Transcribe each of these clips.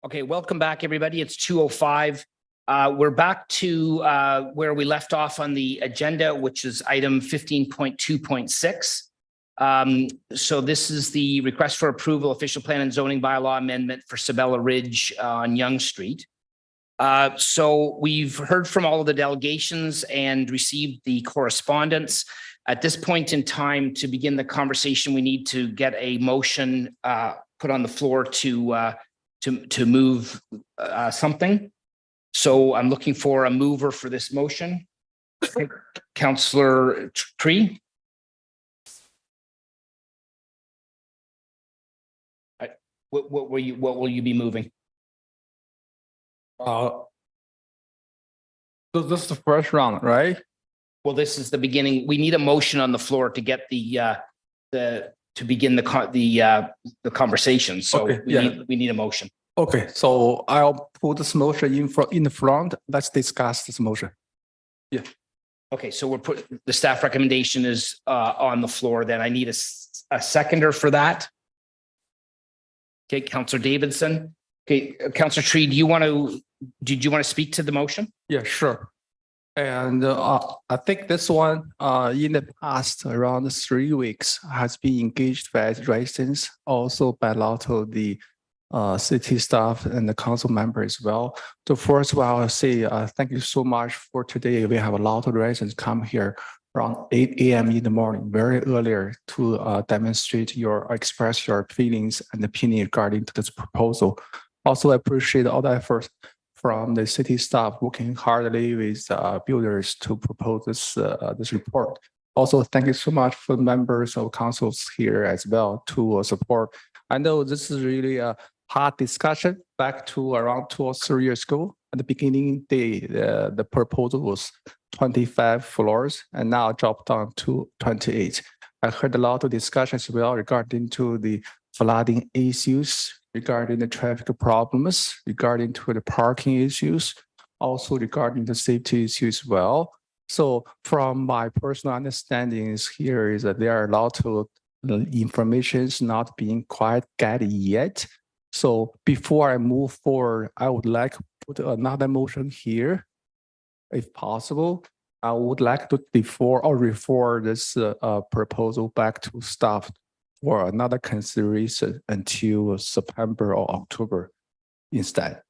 Okay, welcome back, everybody. It's 2:05. We're back to where we left off on the agenda, which is item 15.2.6. So this is the request for approval, official plan and zoning bylaw amendment for Sabella Ridge on Yonge Street. So we've heard from all of the delegations and received the correspondence. At this point in time, to begin the conversation, we need to get a motion put on the floor to move something. So I'm looking for a mover for this motion. Councillor Tree. What will you be moving? This is the first round, right? Well, this is the beginning. We need a motion on the floor to get to begin the conversation. So Okay, we need a motion. Okay, so I'll put this motion in the front. Let's discuss this motion. Yeah. Okay, so the staff recommendation is on the floor. Then I need a seconder for that. Okay, Councillor Davidson. Okay, Councillor Tree, did you want to speak to the motion? Yeah, sure. And I think this one in the past around 3 weeks has been engaged by residents, also by a lot of the city staff and the council members as well. So first of all, I'll say thank you so much for today. We have a lot of residents come here around 8 a.m. in the morning, very earlier, to demonstrate express your feelings and opinion regarding to this proposal. Also, I appreciate all the efforts from the city staff working hardly with builders to propose this report. Also, thank you so much for the members of councils here as well to support. I know this is really a hard discussion back to around 2 or 3 years ago. At the beginning, the proposal was 25 floors and now dropped down to 28. I heard a lot of discussions as well regarding to the flooding issues, regarding the traffic problems, regarding to the parking issues, also regarding the safety issues as well. So from my personal understandings here is that there are a lot of information not being quite getting yet. So before I move forward, I would like to put another motion here, if possible. I would like to refer this proposal back to staff for another consideration until September or October instead.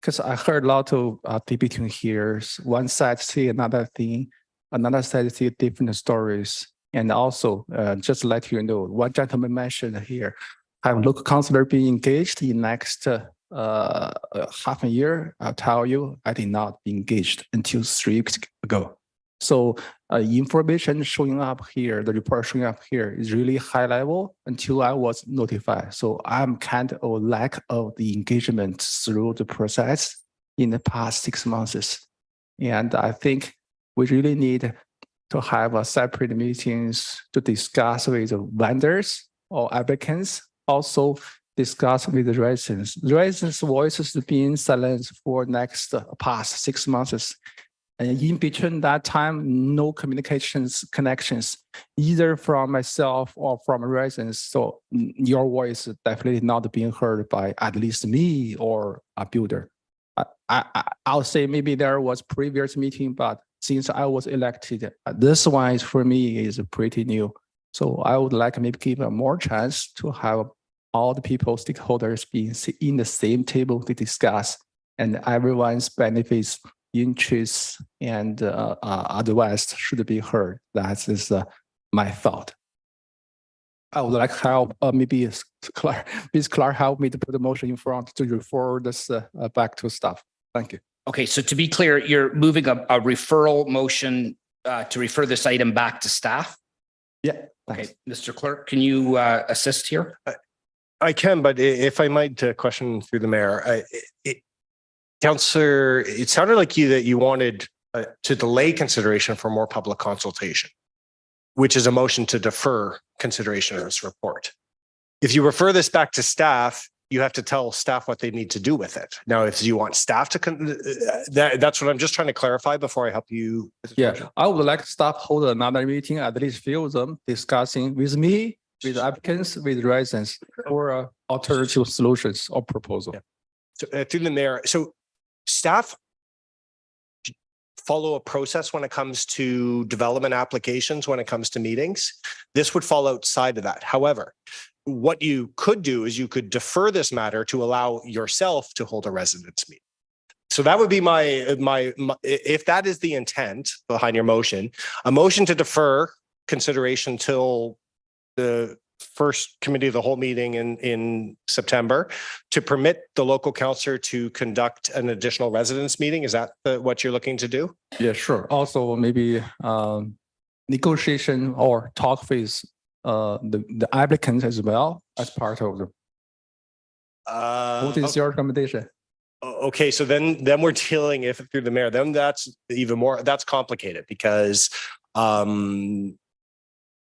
Because I heard a lot of debating here. One side say another thing, another side say different stories. And also, just to let you know, one gentleman mentioned here, have local councillor being engaged in next half a year. I'll tell you, I did not be engaged until 3 weeks ago. So information showing up here, the report showing up here is really high level until I was notified. So I'm kind of lack of the engagement through the process in the past 6 months. And I think we really need to have a separate meetings to discuss with the vendors or applicants, also discuss with the residents. The residents' voices being silenced for past 6 months. And in between that time, no connections, either from myself or from residents. So your voice is definitely not being heard by at least me or a builder. I'll say maybe there was previous meeting, but since I was elected, this one is for me is pretty new. So I would like maybe give a more chance to have all the people, stakeholders being in the same table to discuss, and everyone's benefits, interests, and otherwise should be heard. That is my thought. I would like help, maybe Ms. Clark help me to put the motion in front to refer this back to staff. Thank you. Okay, so to be clear, you're moving a referral motion to refer this item back to staff? Yeah. Okay, Mr. Clerk, can you assist here? I can, but if I might question through the mayor, Councillor, it sounded like you wanted to delay consideration for more public consultation, which is a motion to defer consideration of this report. If you refer this back to staff, you have to tell staff what they need to do with it. Now, if you want staff to, that's what I'm just trying to clarify before I help you. Yeah, I would like staff hold another meeting, at least few of them, discussing with me, with applicants, with residents, or alternative solutions or proposal. Yeah. So through the mayor, so staff follow a process when it comes to development applications, when it comes to meetings. This would fall outside of that. However, what you could do is you could defer this matter to allow yourself to hold a residence meeting. So that would be my if that is the intent behind your motion, a motion to defer consideration till the first committee of the whole meeting in September to permit the local councillor to conduct an additional residence meeting. Is that what you're looking to do? Yeah, sure. Also, maybe negotiation or talk with the applicant as well as part of the. What is your recommendation? Okay, so then we're dealing if through the mayor, then that's even more, that's complicated because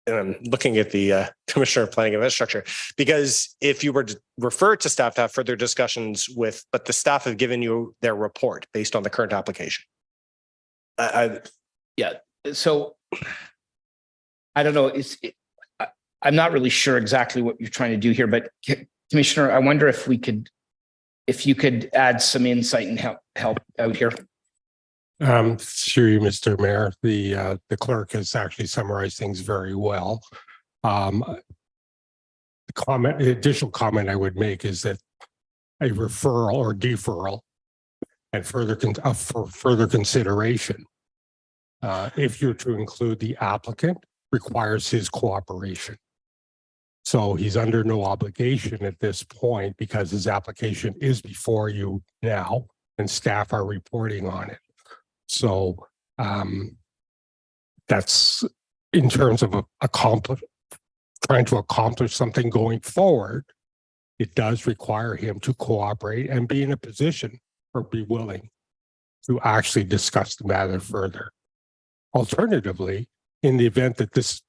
and I'm looking at the Commissioner of Planning and Infrastructure, because if you were to refer to staff to have further discussions with, but the staff have given you their report based on the current application. Yeah, so I don't know, I'm not really sure exactly what you're trying to do here, but Commissioner, I wonder if you could add some insight and help out here. Through you, Mr. Mayor, the clerk has actually summarized things very well. The additional comment I would make is that a referral or deferral and for further consideration, if you're to include the applicant, requires his cooperation. So he's under no obligation at this point because his application is before you now and staff are reporting on it. So that's in terms of trying to accomplish something going forward. It does require him to cooperate and be in a position or be willing to actually discuss the matter further. Alternatively, in the event that this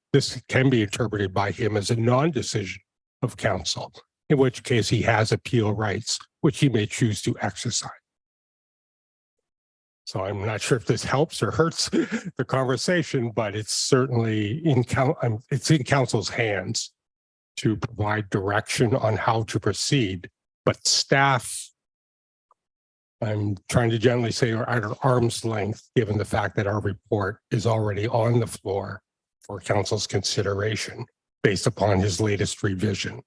can be interpreted by him as a non-decision of council, in which case he has appeal rights, which he may choose to exercise. So I'm not sure if this helps or hurts the conversation, but it's certainly in council's hands to provide direction on how to proceed. But staff, I'm trying to generally say, are at arm's length, given the fact that our report is already on the floor for council's consideration based upon his latest revision.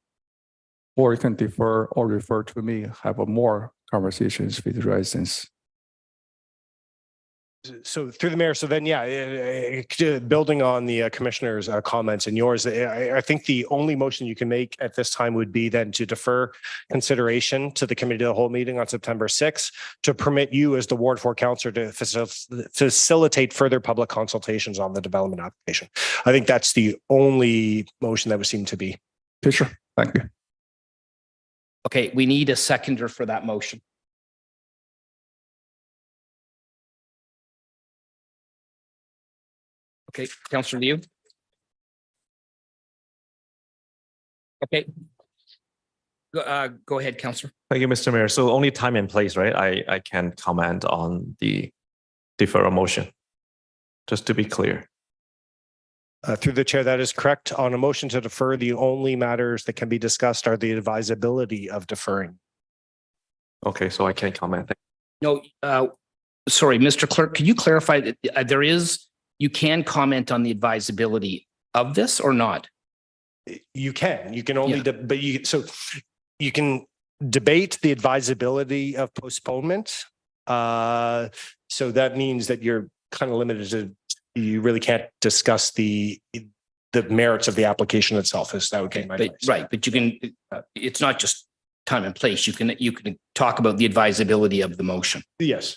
Or you can defer or refer to me, have more conversations with the residents. So through the mayor, so then, building on the commissioner's comments and yours, I think the only motion you can make at this time would be then to defer consideration to the committee of the whole meeting on September 6th to permit you as the Ward 4 councillor to facilitate further public consultations on the development application. I think that's the only motion that would seem to be. Sure, thank you. Okay, we need a seconder for that motion. Okay, Councillor Liu. Okay. Go ahead, Councillor. Thank you, Mr. Mayor. So only time and place, right? I can comment on the deferral motion, just to be clear. Through the chair, that is correct. On a motion to defer, the only matters that can be discussed are the advisability of deferring. Okay, so I can't comment. No, sorry, Mr. Clerk, could you clarify that you can comment on the advisability of this or not? You can only, but you can debate the advisability of postponement. So that means that you're kind of limited to, you really can't discuss the merits of the application itself. Is that okay? Right, but you can, it's not just time and place. You can talk about the advisability of the motion. Yes.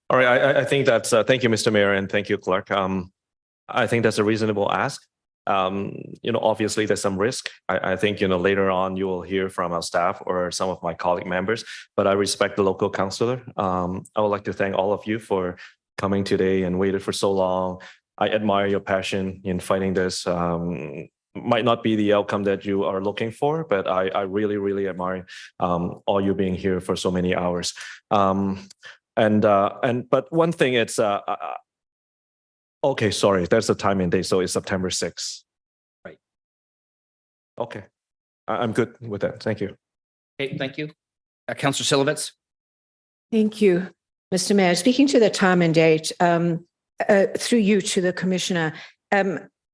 All right, I think that's, thank you, Mr. Mayor, and thank you, Clerk. I think that's a reasonable ask. Obviously there's some risk. I think, later on you will hear from our staff or some of my colleague members, but I respect the local councillor. I would like to thank all of you for coming today and waited for so long. I admire your passion in fighting this. Might not be the outcome that you are looking for, but I really, really admire all you being here for so many hours. But one thing, it's okay, sorry, there's a time and date, so it's September 6th. Right. Okay, I'm good with that. Thank you. Okay, thank you. Councillor Silovitz. Thank you, Mr. Mayor. Speaking to the time and date, through you to the Commissioner,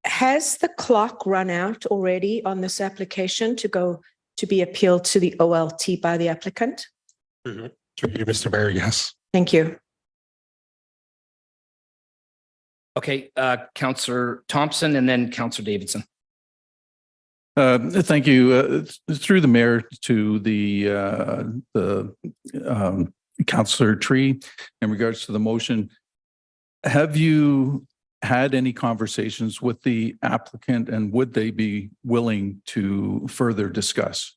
has the clock run out already on this application to be appealed to the OLT by the applicant? To you, Mr. Mayor, yes. Thank you. Okay, Councillor Thompson and then Councillor Davidson. Thank you. Through the mayor to the Councillor Tree in regards to the motion. Have you had any conversations with the applicant and would they be willing to further discuss?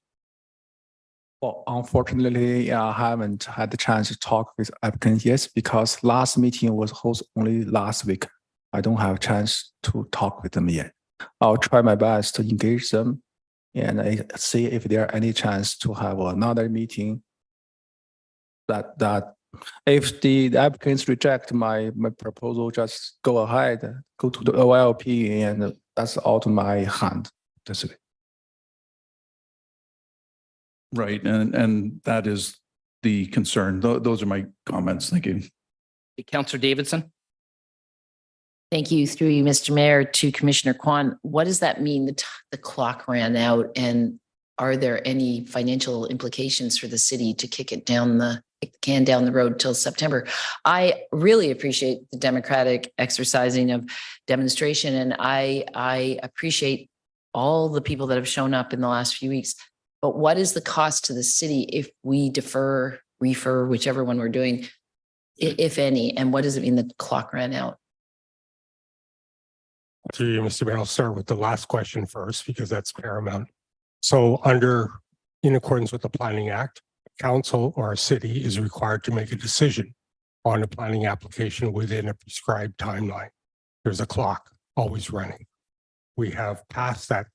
Well, unfortunately, I haven't had the chance to talk with applicants yet because last meeting was hosted only last week. I don't have a chance to talk with them yet. I'll try my best to engage them and see if there are any chance to have another meeting. That if the applicants reject my proposal, just go ahead, go to the OLP, and that's out of my hand. That's it. Right, and that is the concern. Those are my comments. Thank you. Councillor Davidson. Thank you. Through you, Mr. Mayor, to Commissioner Kwan. What does that mean? The clock ran out, and are there any financial implications for the city to kick the can down the road till September? I really appreciate the democratic exercising of demonstration, and I appreciate all the people that have shown up in the last few weeks. But what is the cost to the city if we defer, refer, whichever one we're doing, if any? And what does it mean the clock ran out? To you, Mr. Mayor, I'll start with the last question first because that's paramount. So in accordance with the Planning Act, council or a city is required to make a decision on a planning application within a prescribed timeline. There's a clock always running. We have passed that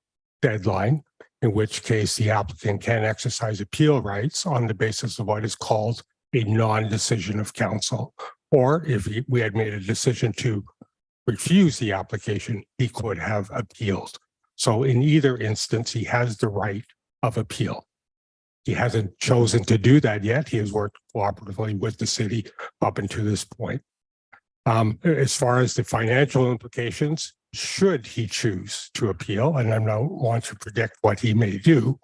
deadline, in which case the applicant can exercise appeal rights on the basis of what is called a non-decision of council. Or if we had made a decision to refuse the application, he could have appealed. So in either instance, he has the right of appeal. He hasn't chosen to do that yet. He has worked cooperatively with the city up until this point. As far as the financial implications, should he choose to appeal, and I don't want to predict what he may do,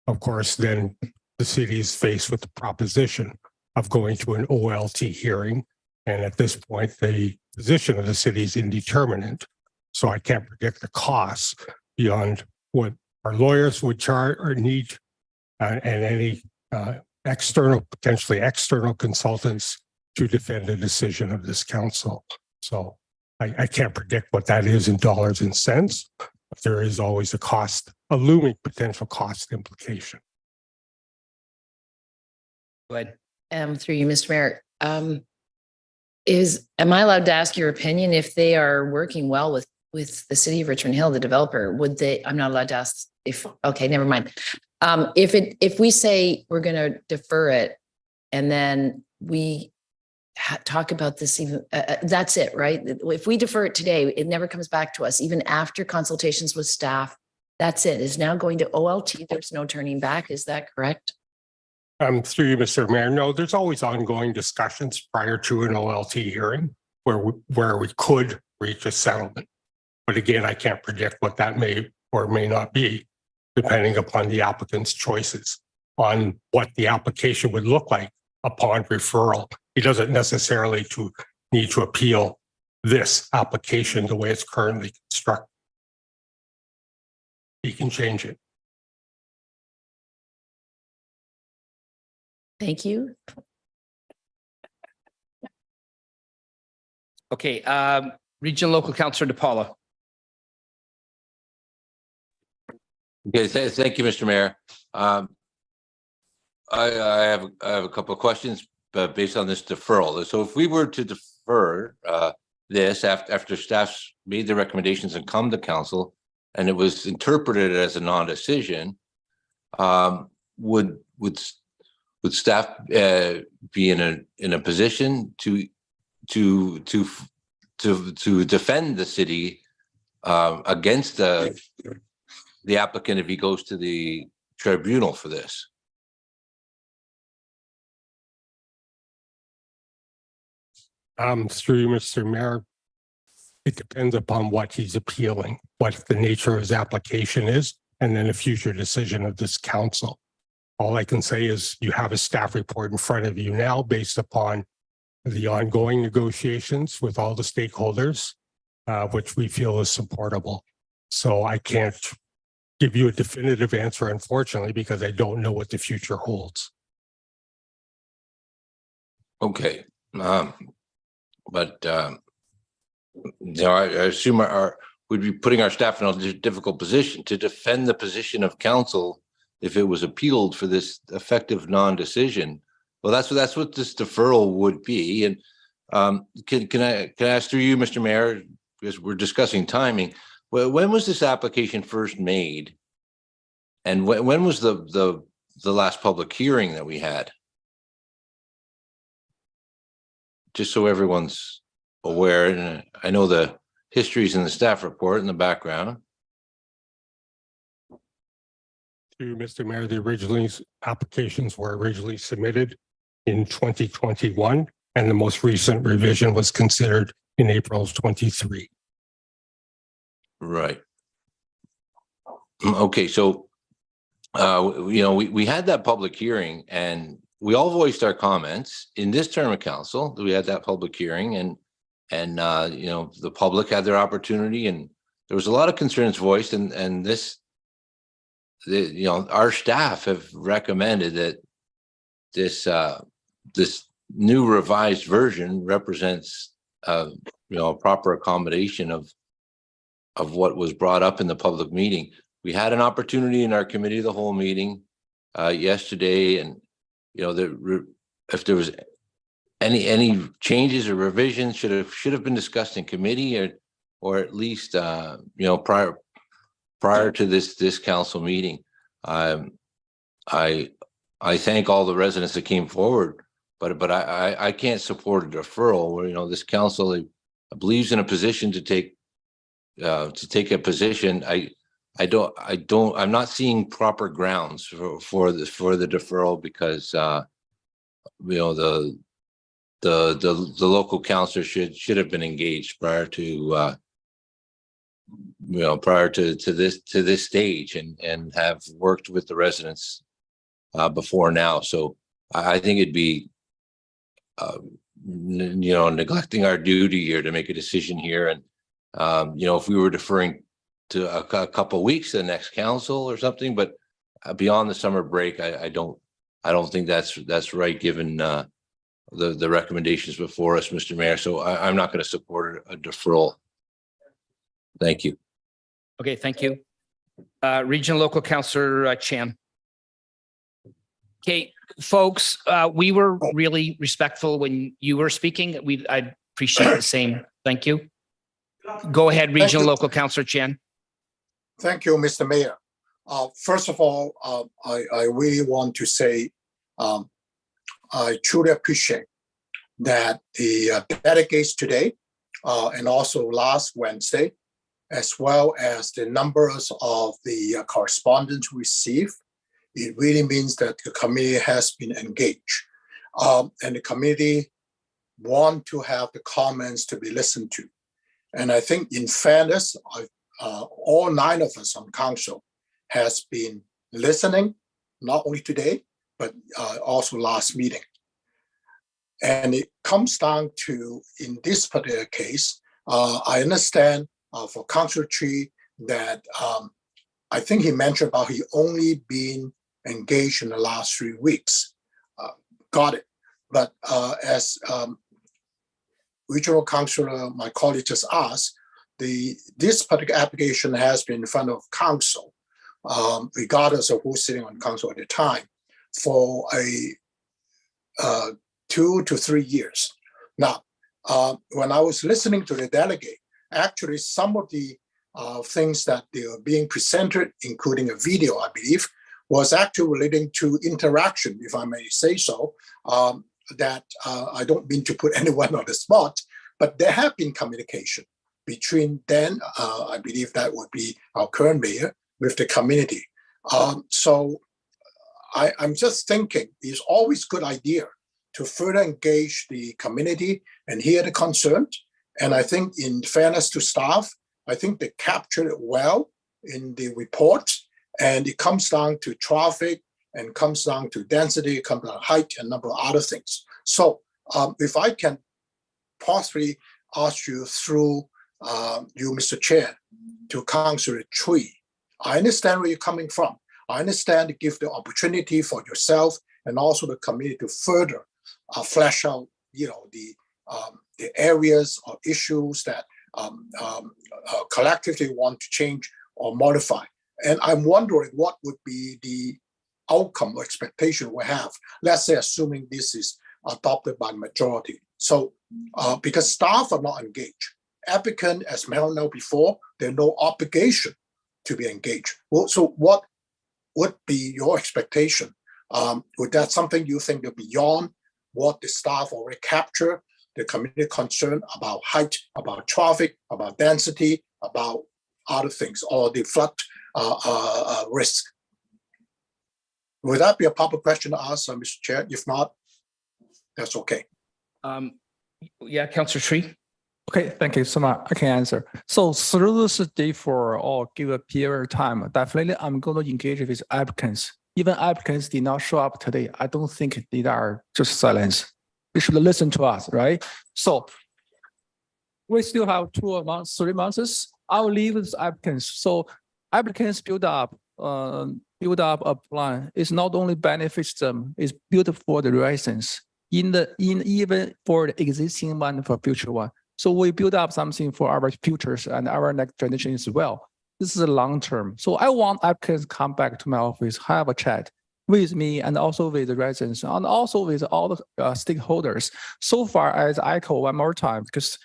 of course, then the city is faced with the proposition of going to an OLT hearing. And at this point, the position of the city is indeterminate. So I can't predict the costs beyond what our lawyers would charge or need and any potentially external consultants to defend a decision of this council. So I can't predict what that is in dollars and cents, but there is always a looming potential cost implication. Go ahead. Through you, Mr. Mayor, am I allowed to ask your opinion if they are working well with the city of Richmond Hill, the developer? Would they? I'm not allowed to ask if. Okay, never mind. If we say we're going to defer it, and then we talk about this, even that's it, right? If we defer it today, it never comes back to us, even after consultations with staff. That's it. It's now going to OLT. There's no turning back. Is that correct? Through you, Mr. Mayor, no, there's always ongoing discussions prior to an OLT hearing where we could reach a settlement. But again, I can't predict what that may or may not be, depending upon the applicant's choices on what the application would look like upon referral. He doesn't necessarily need to appeal this application the way it's currently constructed. He can change it. Thank you. Okay, Regional Local Councillor DePaula. Okay, thank you, Mr. Mayor. I have a couple of questions, but based on this deferral. So if we were to defer this after staff's made the recommendations and come to council, and it was interpreted as a non-decision, would staff be in a position to defend the city against the applicant if he goes to the tribunal for this? Through you, Mr. Mayor, it depends upon what he's appealing, what the nature of his application is, and then a future decision of this council. All I can say is you have a staff report in front of you now based upon the ongoing negotiations with all the stakeholders, which we feel is supportable. So I can't give you a definitive answer, unfortunately, because I don't know what the future holds. Okay. I assume we'd be putting our staff in a difficult position to defend the position of council if it was appealed for this effective non-decision. Well, that's what this deferral would be. And can I ask through you, Mr. Mayor, because we're discussing timing. Well, when was this application first made? And when was the last public hearing that we had? Just so everyone's aware, and I know the histories in the staff report in the background. To Mr. Mayor, the applications were originally submitted in 2021, and the most recent revision was considered in April 23. Right. Okay, so we had that public hearing, and we all voiced our comments in this term of council. We had that public hearing, and the public had their opportunity, and there was a lot of concerns voiced, and our staff have recommended that this new revised version represents a proper accommodation of what was brought up in the public meeting. We had an opportunity in our committee of the whole meeting yesterday, and if there was any changes or revisions should have been discussed in committee, or at least prior to this council meeting. I thank all the residents that came forward, but I can't support a deferral where this council believes in a position to take a position. I'm not seeing proper grounds for the deferral, because the local councillor should have been engaged prior to this stage, and have worked with the residents before now. So I think it'd be neglecting our duty here to make a decision here. And if we were deferring to a couple of weeks to the next council or something, but beyond the summer break, I don't think that's right, given the recommendations before us, Mr. Mayor. So I'm not going to support a deferral. Thank you. Okay, thank you. Regional Local Councillor Chan. Okay, folks, we were really respectful when you were speaking. I appreciate the same. Thank you. Go ahead, Regional Local Councillor Chan. Thank you, Mr. Mayor. First of all, I really want to say I truly appreciate that the delegates today and also last Wednesday, as well as the numbers of the correspondence received, it really means that the committee has been engaged, and the committee want to have the comments to be listened to. And I think, in fairness, all 9 of us on council has been listening, not only today, but also last meeting. And it comes down to, in this particular case, I understand for Councillor Tree that I think he mentioned about he only been engaged in the last 3 weeks. Got it. But as regional councillor, my colleague just asked, this particular application has been in front of council, regardless of who's sitting on council at the time, for a 2 to 3 years. Now, when I was listening to the delegate, actually some of the things that they were being presented, including a video, I believe, was actually relating to interaction, if I may say so, that I don't mean to put anyone on the spot, but there have been communication between then, I believe that would be our current mayor, with the community. So I'm just thinking it's always a good idea to further engage the community and hear the concerns. And I think in fairness to staff, I think they captured it well in the report. And it comes down to traffic and comes down to density, it comes down to height and a number of other things. So if I can possibly ask you through you, Mr. Chair, to Councillor Tree, I understand where you're coming from. I understand to give the opportunity for yourself and also the community to further flesh out, the areas or issues that collectively want to change or modify. And I'm wondering what would be the outcome or expectation we have. Let's say, assuming this is adopted by majority. So, because staff are not engaged, applicant, as Mel know before, there's no obligation to be engaged. Well, so what would be your expectation? Would that something you think are beyond what the staff already capture, the community concern about height, about traffic, about density, about other things, or the flood risk? Would that be a proper question to ask, Mr. Chair? If not, that's okay. Yeah, Councillor Tree. Okay, thank you so much. I can answer. So through this day for or give a period of time, definitely I'm going to engage with applicants. Even applicants did not show up today. I don't think they are just silence. They should listen to us, right? So we still have 2 months, 3 months. I'll leave with applicants. So applicants build up a plan. It's not only benefits them, it's built for the residents even for the existing one for future one. So we build up something for our futures and our next generation as well. This is a long term. So I want applicants to come back to my office, have a chat with me and also with the residents and also with all the stakeholders. So far, as I echo one more time, because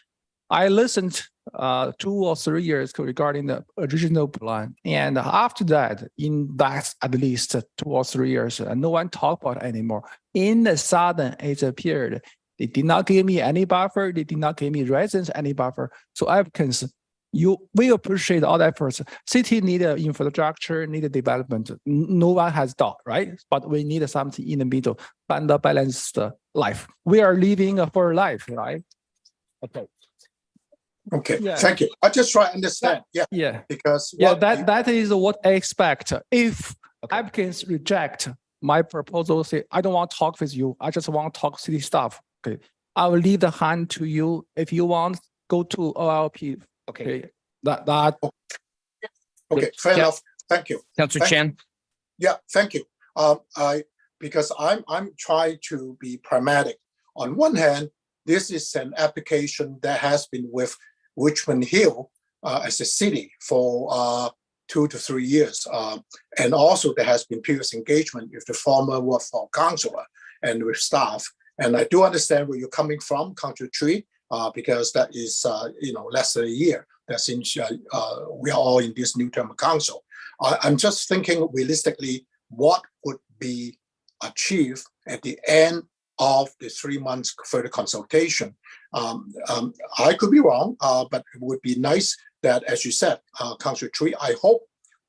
I listened 2 or 3 years regarding the original plan. And after that, in that at least 2 or 3 years, no one talked about it anymore. In the sudden, it appeared they did not give me any buffer. They did not give me residents any buffer. So applicants, we appreciate all the efforts. City need infrastructure, need development. No one has doubt, right? But we need something in the middle, find a balanced life. We are living for life, right? Okay. Okay, Yeah. thank you. I just try to understand. Yeah. Because that is what I expect. If applicants reject my proposal, say, I don't want to talk with you, I just want to talk city staff. Okay, I will leave the hand to you. If you want, go to OLP. Okay. Okay, fair enough. Thank you. Councillor Chan. Yeah, thank you. Because I'm trying to be pragmatic. On one hand, this is an application that has been with Richmond Hill as a city for 2 to 3 years. And also there has been previous engagement with the former workforce councillor and with staff. And I do understand where you're coming from, Councillor Tree, because that is, less than a year that since we are all in this new term of council. I'm just thinking realistically, what would be achieved at the end of the 3 months further consultation. I could be wrong, but it would be nice that, as you said, Councillor Tree, I hope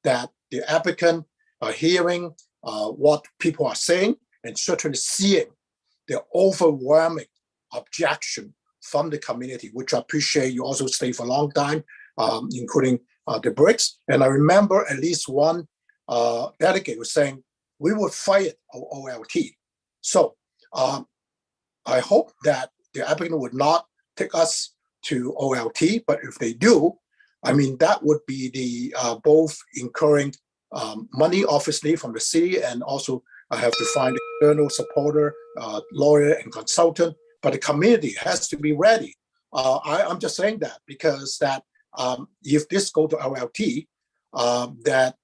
that the applicant are hearing what people are saying and certainly seeing the overwhelming objection from the community, which I appreciate. You also stay for a long time, including the BRICS. And I remember at least one delegate was saying, we would fight OLT. So I hope that the applicant would not take us to OLT, but if they do, I mean, that would be the both incurring money, obviously, from the city, and also I have to find external supporter, lawyer and consultant, but the community has to be ready. I'm just saying that because that if this go to OLT, that,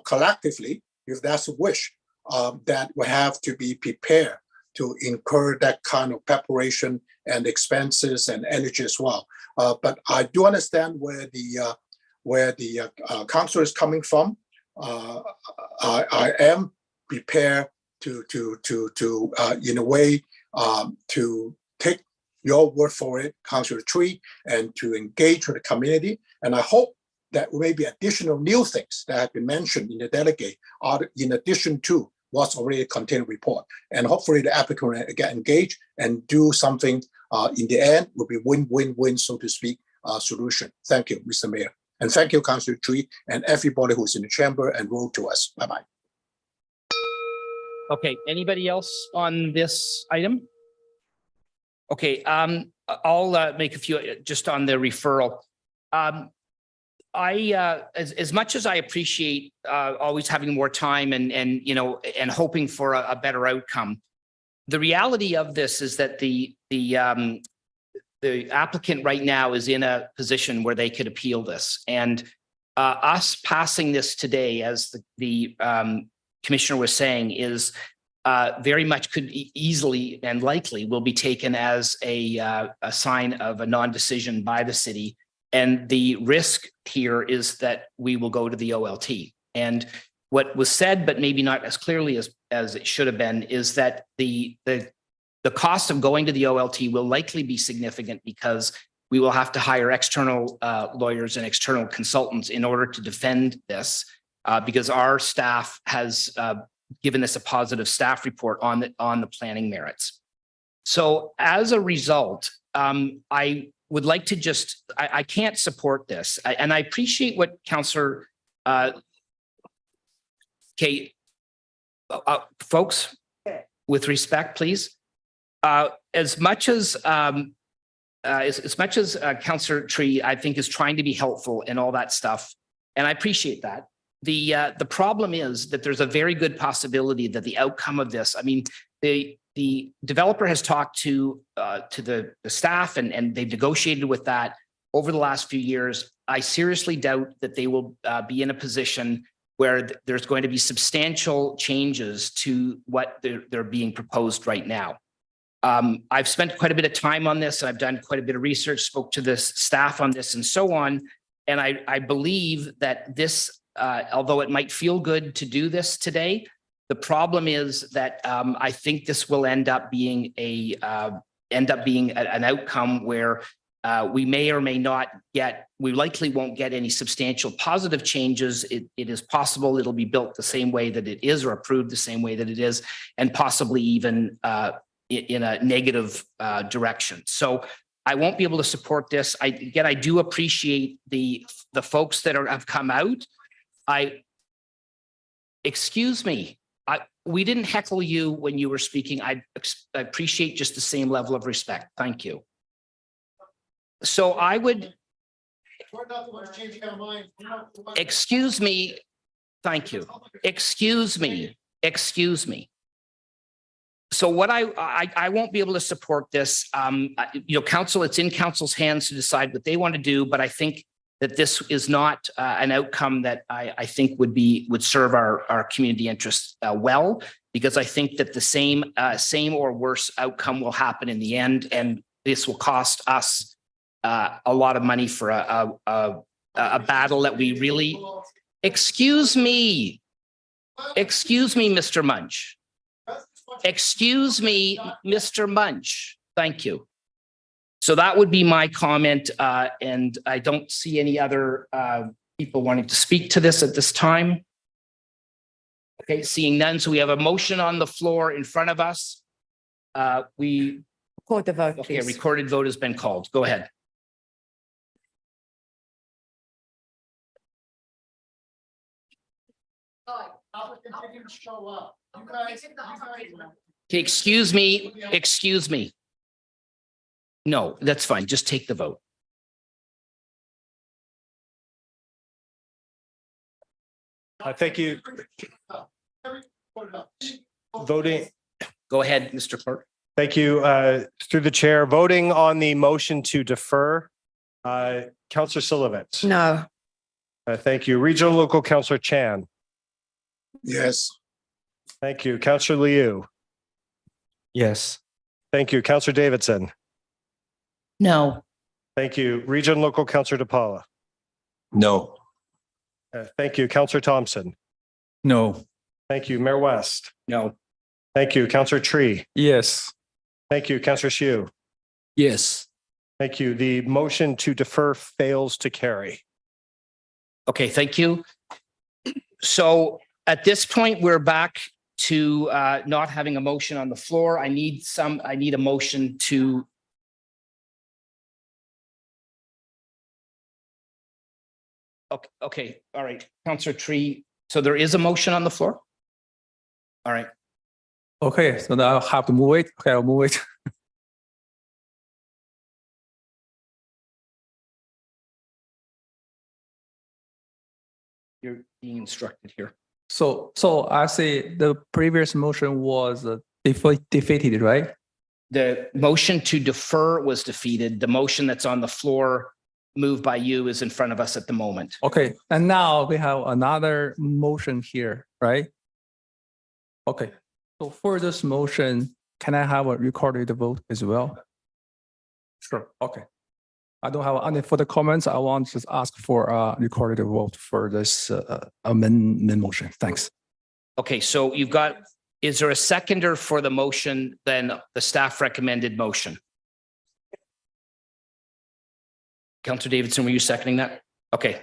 collectively, if that's a wish, that we have to be prepared to incur that kind of preparation and expenses and energy as well. But I do understand where the council is coming from. I am prepared to in a way to take your word for it, Councillor Tree, and to engage with the community. And I hope that maybe additional new things that have been mentioned in the delegate are in addition to what's already contained in the report. And hopefully the applicant will get engaged and do something in the end will be win-win-win, so to speak, solution. Thank you, Mr. Mayor. And thank you, Councillor Tree, and everybody who's in the chamber and wrote to us. Bye-bye. Okay, anybody else on this item? Okay, I'll make a few just on the referral. As much as I appreciate always having more time and hoping for a better outcome, the reality of this is that the applicant right now is in a position where they could appeal this, and us passing this today, as the commissioner was saying, is very much could easily and likely will be taken as a sign of a non-decision by the city. And the risk here is that we will go to the OLT. And what was said, but maybe not as clearly as it should have been, is that the cost of going to the OLT will likely be significant because we will have to hire external lawyers and external consultants in order to defend this, because our staff has given us a positive staff report on the planning merits. So as a result, I would like to just, I can't support this. And I appreciate what Councillor, folks, with respect, please. As much as Councillor Tree, I think, is trying to be helpful and all that stuff, and I appreciate that. The problem is that there's a very good possibility that the outcome of this, I mean, the developer has talked to the staff and they've negotiated with that over the last few years. I seriously doubt that they will be in a position where there's going to be substantial changes to what they're being proposed right now. I've spent quite a bit of time on this. I've done quite a bit of research, spoke to the staff on this and so on. And I believe that this, although it might feel good to do this today, the problem is that I think this will end up being an outcome where we may or may not get, we likely won't get any substantial positive changes. It is possible it'll be built the same way that it is or approved the same way that it is, and possibly even in a negative direction. So I won't be able to support this. I do appreciate the folks that have come out. Excuse me. We didn't heckle you when you were speaking. I appreciate just the same level of respect. Thank you. So I would. Excuse me. Thank you. Excuse me. Excuse me. So what I won't be able to support this. Council, it's in council's hands to decide what they want to do, but I think that this is not an outcome that I think would serve our community interests well, because I think that the same or worse outcome will happen in the end, and this will cost us a lot of money for a battle that we really. Excuse me, Mr. Munch. Excuse me, Mr. Munch. Thank you. So that would be my comment, and I don't see any other people wanting to speak to this at this time. Okay, seeing none. So we have a motion on the floor in front of us. We Record the vote, okay, please. recorded vote has been called. Go ahead. Okay, excuse me. Excuse me. No, that's fine. Just take the vote. Thank you. Voting. Go ahead, Mr. Clerk. Thank you. Through the chair, voting on the motion to defer. Councillor Silovitz. No. Thank you. Regional Local Councillor Chan. Yes. Thank you. Councillor Liu. Yes. Thank you. Councillor Davidson. No. Thank you. Region Local Councillor DePaula. No. Thank you. Councillor Thompson. No. Thank you. Mayor West. No. Thank you. Councillor Tree. Yes. Thank you. Councillor Shiu. Yes. Thank you. The motion to defer fails to carry. Okay, thank you. So at this point, we're back to not having a motion on the floor. I need a motion to. Okay, all right, Councillor Tree. So there is a motion on the floor? All right. Okay, so now I'll have to move it. Okay, I'll move it. You're being instructed here. So I say the previous motion was defeated, right? The motion to defer was defeated. The motion that's on the floor moved by you is in front of us at the moment. Okay, and now we have another motion here, right? Okay, so for this motion, can I have a recorded vote as well? Sure, okay. I don't have any further comments. I want to just ask for a recorded vote for this amendment motion. Thanks. Okay, so you've got, is there a seconder for the motion than the staff recommended motion? Councillor Davidson, were you seconding that? Okay.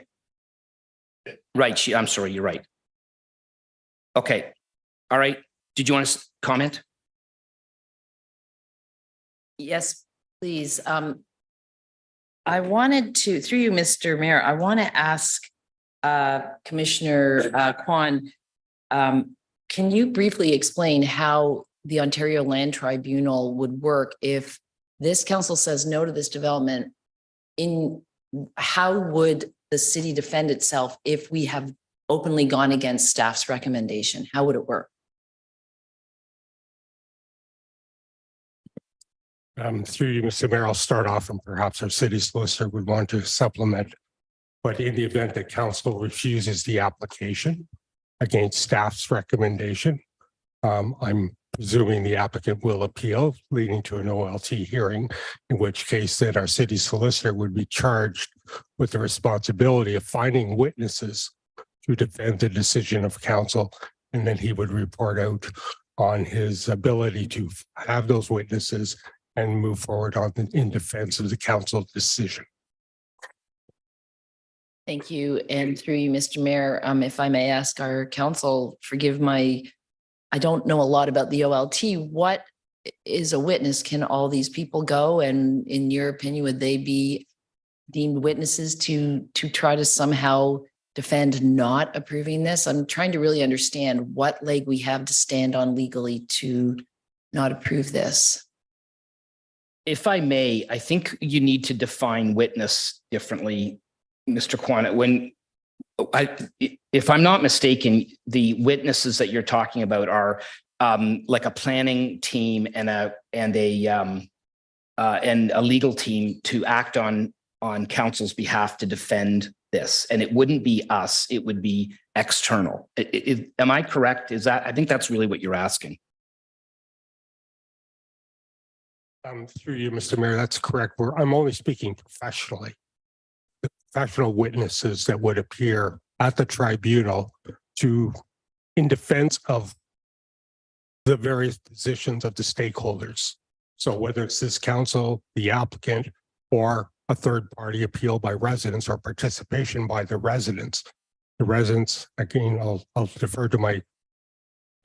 Right, I'm sorry, you're right. Okay, all right. Did you want to comment? Yes, please. I wanted to, through you, Mr. Mayor, I want to ask Commissioner Kwan, can you briefly explain how the Ontario Land Tribunal would work if this council says no to this development? How would the city defend itself if we have openly gone against staff's recommendation? How would it work? Through you, Mr. Mayor, I'll start off and perhaps our city solicitor would want to supplement. But in the event that council refuses the application against staff's recommendation, I'm presuming the applicant will appeal, leading to an OLT hearing, in which case then our city solicitor would be charged with the responsibility of finding witnesses to defend the decision of council. And then he would report out on his ability to have those witnesses and move forward in defense of the council decision. Thank you. And through you, Mr. Mayor, if I may ask our council, forgive my, I don't know a lot about the OLT. What is a witness? Can all these people go? And in your opinion, would they be deemed witnesses to try to somehow defend not approving this? I'm trying to really understand what leg we have to stand on legally to not approve this. If I may, I think you need to define witness differently, Mr. Kwan. If I'm not mistaken, the witnesses that you're talking about are like a planning team and a legal team to act on council's behalf to defend this. And it wouldn't be us; it would be external. Am I correct? Is that? I think that's really what you're asking. Through you, Mr. Mayor, that's correct. I'm only speaking professionally. The professional witnesses that would appear at the tribunal in defense of the various positions of the stakeholders. So whether it's this council, the applicant, or a third party appeal by residents or participation by the residents. The residents, again, I'll defer to my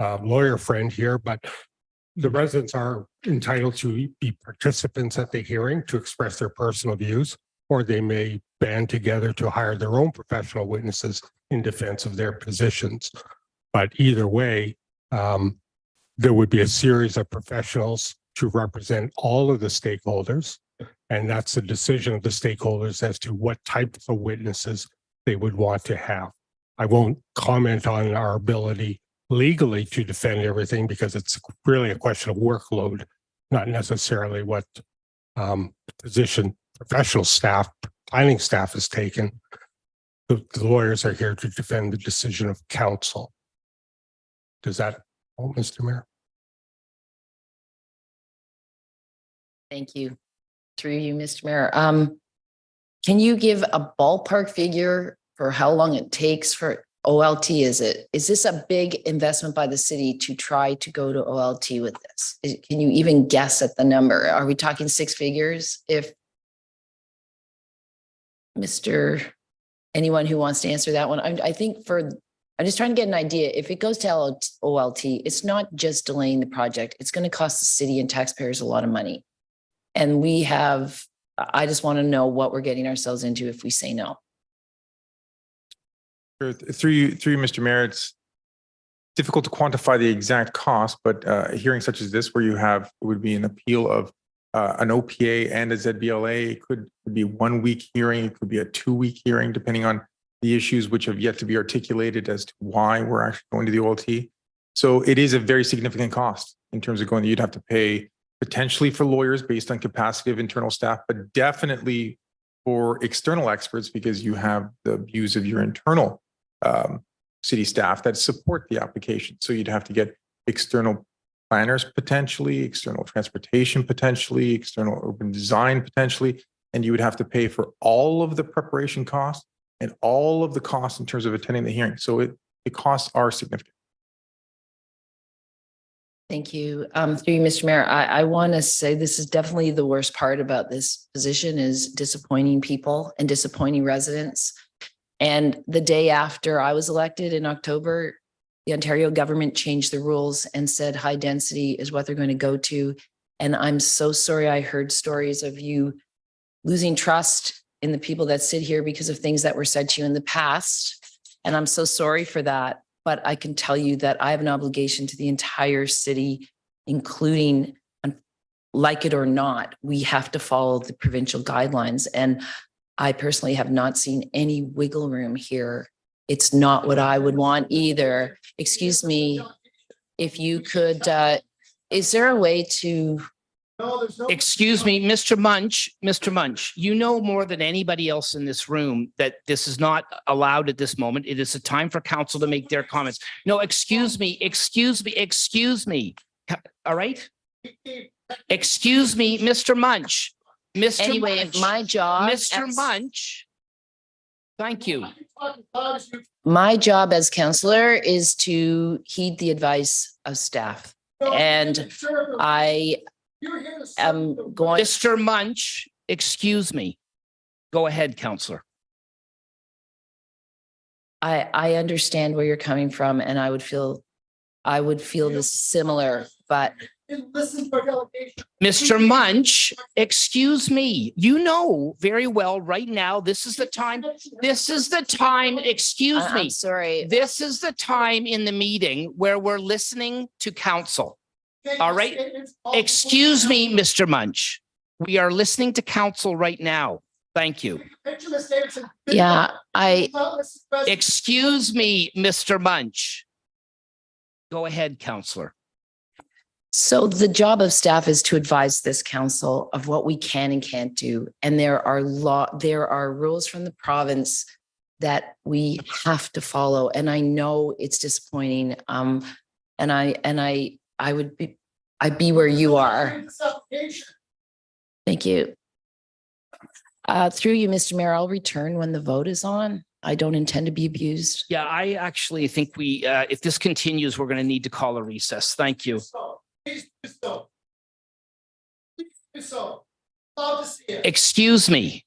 lawyer friend here, but the residents are entitled to be participants at the hearing to express their personal views, or they may band together to hire their own professional witnesses in defense of their positions. But either way, there would be a series of professionals to represent all of the stakeholders. And that's the decision of the stakeholders as to what types of witnesses they would want to have. I won't comment on our ability legally to defend everything because it's really a question of workload, not necessarily what position professional staff, planning staff has taken. The lawyers are here to defend the decision of council. Does that help, Mr. Mayor? Thank you. Through you, Mr. Mayor. Can you give a ballpark figure for how long it takes for OLT? Is this a big investment by the city to try to go to OLT with this? Can you even guess at the number? Are we talking six figures? If anyone who wants to answer that one, I think for I'm just trying to get an idea. If it goes to OLT, it's not just delaying the project. It's going to cost the city and taxpayers a lot of money. And I just want to know what we're getting ourselves into if we say no. Through you, Mr. Mayor, it's difficult to quantify the exact cost, but a hearing such as this, where you have, it would be an appeal of an OPA and a ZBLA, it could be a 1 week hearing, it could be a 2 week hearing, depending on the issues which have yet to be articulated as to why we're actually going to the OLT. So it is a very significant cost in terms of going, you'd have to pay potentially for lawyers based on capacity of internal staff, but definitely for external experts, because you have the views of your internal city staff that support the application. So you'd have to get external planners potentially, external transportation potentially, external urban design potentially, and you would have to pay for all of the preparation costs and all of the costs in terms of attending the hearing. So the costs are significant. Thank you. Through you, Mr. Mayor, I want to say this is definitely the worst part about this position is disappointing people and disappointing residents. And the day after I was elected in October, the Ontario government changed the rules and said high density is what they're going to go to. And I'm so sorry I heard stories of you losing trust in the people that sit here because of things that were said to you in the past. And I'm so sorry for that. But I can tell you that I have an obligation to the entire city, including, like it or not, we have to follow the provincial guidelines. And I personally have not seen any wiggle room here. It's not what I would want either. Excuse me, if you could, is there a way to? Excuse me, Mr. Munch, you know more than anybody else in this room that this is not allowed at this moment. It is a time for council to make their comments. No, excuse me. All right? Excuse me, Mr. Munch. Anyway, my job. Mr. Munch. Thank you. My job as councillor is to heed the advice of staff. And I am going. Mr. Munch, excuse me. Go ahead, councillor. I understand where you're coming from, and I would feel this similar, but Mr. Munch, excuse me. You know very well right now, this is the time, excuse me. I'm sorry. This is the time in the meeting where we're listening to council. All right? Excuse me, Mr. Munch. We are listening to council right now. Thank you. Yeah, Excuse me, Mr. Munch. Go ahead, councillor. So the job of staff is to advise this council of what we can and can't do. And there are rules from the province that we have to follow. And I know it's disappointing. I'd be where you are. Thank you. Through you, Mr. Mayor, I'll return when the vote is on. I don't intend to be abused. Yeah, I actually think if this continues, we're going to need to call a recess. Thank you. Excuse me.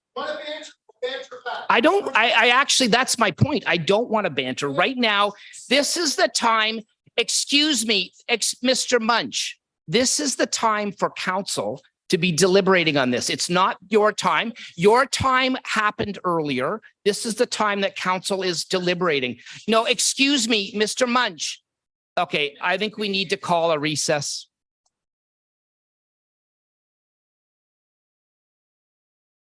I actually, that's my point. I don't want to banter right now. This is the time. Excuse me, Mr. Munch. This is the time for council to be deliberating on this. It's not your time. Your time happened earlier. This is the time that council is deliberating. No, excuse me, Mr. Munch. Okay, I think we need to call a recess.